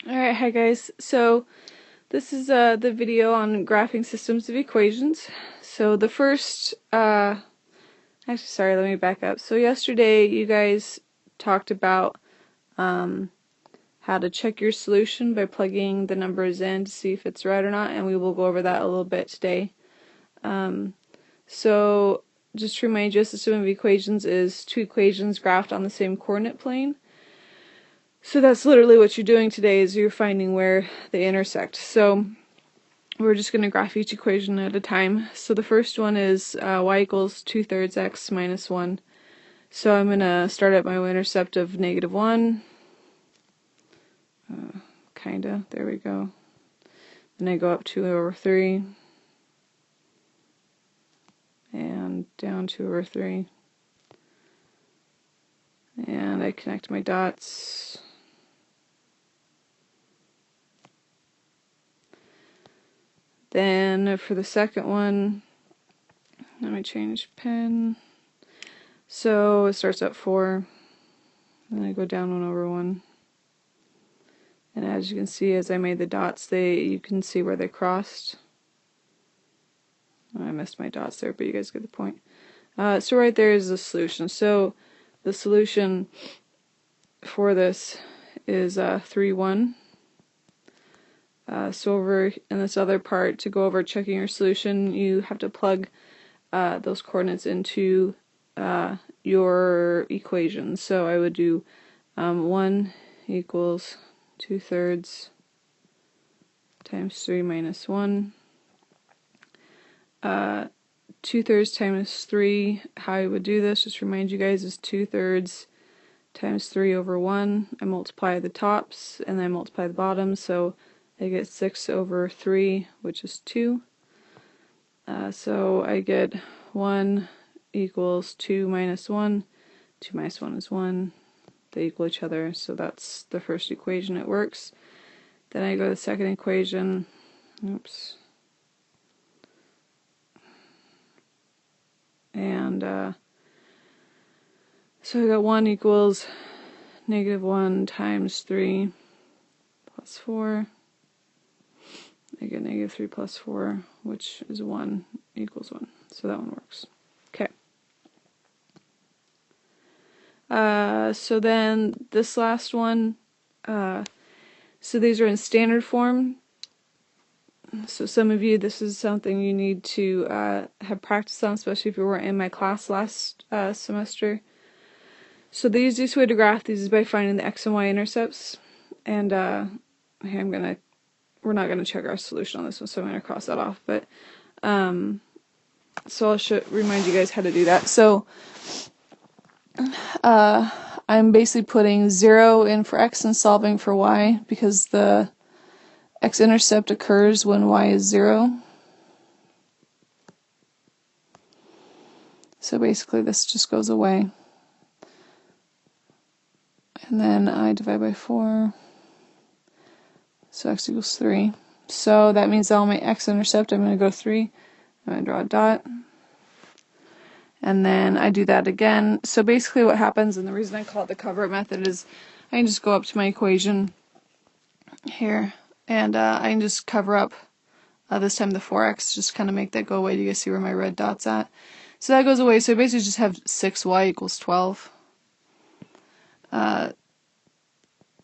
Alright, hi guys. So this is the video on graphing systems of equations. So the first, actually sorry, let me back up. So yesterday you guys talked about how to check your solution by plugging the numbers in to see if it's right or not, and we will go over that a little bit today. So just to remind you, a system of equations is two equations graphed on the same coordinate plane. So that's literally what you're doing today, is you're finding where they intersect. So we're just going to graph each equation at a time. So the first one is y equals 2/3 x minus 1. So I'm going to start at my y-intercept of -1. Kinda. There we go. Then I go up 2/3. And down 2/3. And I connect my dots. Then for the second one, let me change pen. So it starts at 4, and I go down 1/1. And as you can see, as I made the dots, you can see where they crossed. I missed my dots there, but you guys get the point. So right there is the solution. So the solution for this is 3, 1. So over in this other part, to go over checking your solution, you have to plug those coordinates into your equation. So I would do 1 equals 2/3 times 3 minus 1. 2/3 times 3, how I would do this, just remind you guys, is 2/3 times 3/1. I multiply the tops and then I multiply the bottoms, so I get 6/3, which is 2. So I get 1 equals 2 minus 1. 2 minus 1 is 1. They equal each other, so that's the first equation. It works. Then I go to the second equation. Oops. And so I got 1 equals -1 times 3 plus 4. I get -3 plus 4, which is 1 equals 1. So that one works. Okay. So then this last one, so these are in standard form. So some of you, this is something you need to have practice on, especially if you weren't in my class last semester. So the easiest way to graph these is by finding the x and y intercepts. And here we're not gonna check our solution on this one, so I'm gonna cross that off. But so I'll remind you guys how to do that. So I'm basically putting 0 in for x and solving for y, because the x-intercept occurs when y is 0. So basically this just goes away. And then I divide by 4. So x equals 3. So that means all my x-intercept, I'm going to go 3. I'm going to draw a dot. And then I do that again. So basically what happens, and the reason I call it the cover-up method, is I can just go up to my equation here, and I can just cover up, this time the 4x, just kind of make that go away. You guys see where my red dot's at? So that goes away. So I basically just have 6y equals 12.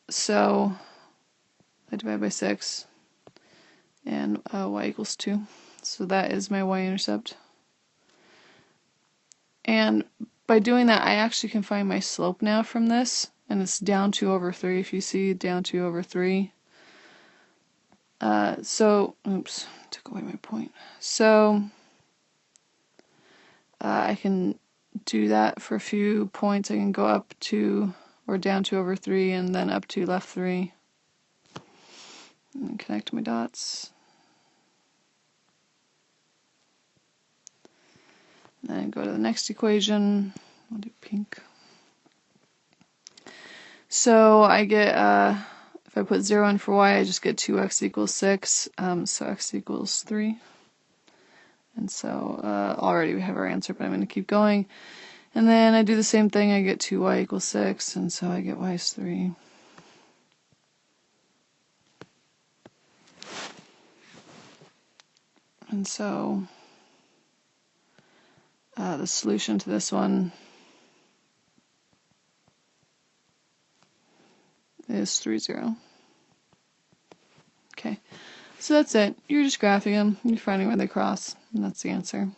So I divide by 6, and y equals 2. So that is my y-intercept. And by doing that, I actually can find my slope now from this, and it's down 2/3. If you see, down 2/3. Oops, took away my point. So I can do that for a few points. I can go up to, or down 2/3, and then up to left 3. And connect my dots. And then go to the next equation. I'll do pink. So I get, if I put 0 in for y, I just get 2x equals 6. So x equals 3. And so already we have our answer, but I'm going to keep going. And then I do the same thing. I get 2y equals 6, and so I get y is 3. And so the solution to this one is 3, 0. Okay, so that's it. You're just graphing them. You're finding where they cross, and that's the answer.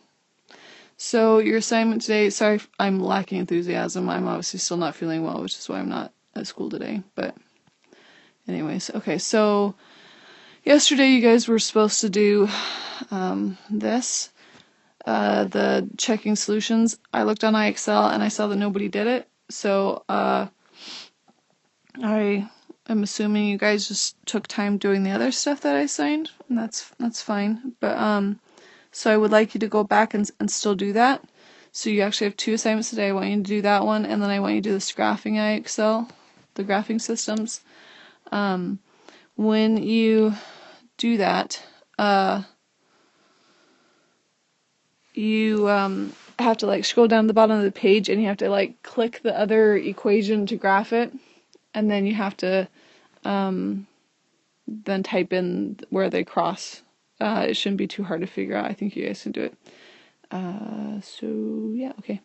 So your assignment today, sorry I'm lacking enthusiasm. I'm obviously still not feeling well, which is why I'm not at school today. But anyways, okay, so yesterday you guys were supposed to do this, the checking solutions. I looked on IXL and I saw that nobody did it. So I am assuming you guys just took time doing the other stuff that I assigned, and that's fine. But so I would like you to go back and still do that. So you actually have 2 assignments today. I want you to do that one, and then I want you to do this graphing IXL, the graphing systems. When you do that, you have to like scroll down to the bottom of the page, and you have to like click the other equation to graph it, and then you have to then type in where they cross. It shouldn't be too hard to figure out. I think you guys can do it. So yeah, okay.